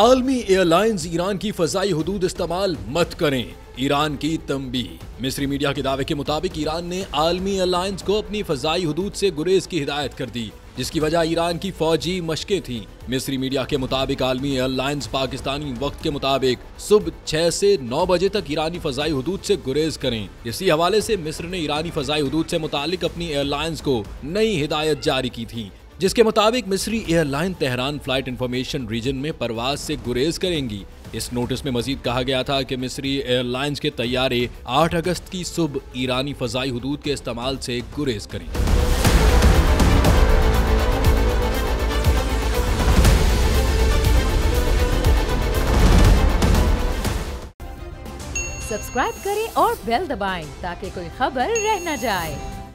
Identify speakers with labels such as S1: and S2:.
S1: आलमी airlines Iran की फजाई हुदूद इस्तेमाल मत करें, ईरान की तंबीह। मिस्री मीडिया के दावे के मुताबिक ईरान ने आलमी एयरलाइंस को अपनी फजाई हुदूद से गुरेज की हिदायत कर दी, जिसकी वजह ईरान की फौजी मशकें थीं। मिस्री मीडिया के मुताबिक आलमी एयरलाइंस पाकिस्तानी वक्त के मुताबिक सुबह 6 से 9 बजे तक ईरानी फजाई हुदूद से गुरेज करें। इसी हवाले से मिस्र ने ईरानी फजाई हुदूद से मुतालिक अपनी एयरलाइंस को नई हिदायत जारी की थी, जिसके मुताबिक मिस्री airline Tehran flight information region में परवाज से गुरेज करेंगी। इस नोटिस में मजीद कहा गया था कि मिस्री एयरलाइंस के तैयारे 8 अगस्त की सुबह ईरानी फजाई हुदूद के इस्तेमाल से गुरेज करें।
S2: सब्सक्राइब करें और बेल दबाएं ताकि कोई खबर रह न जाए।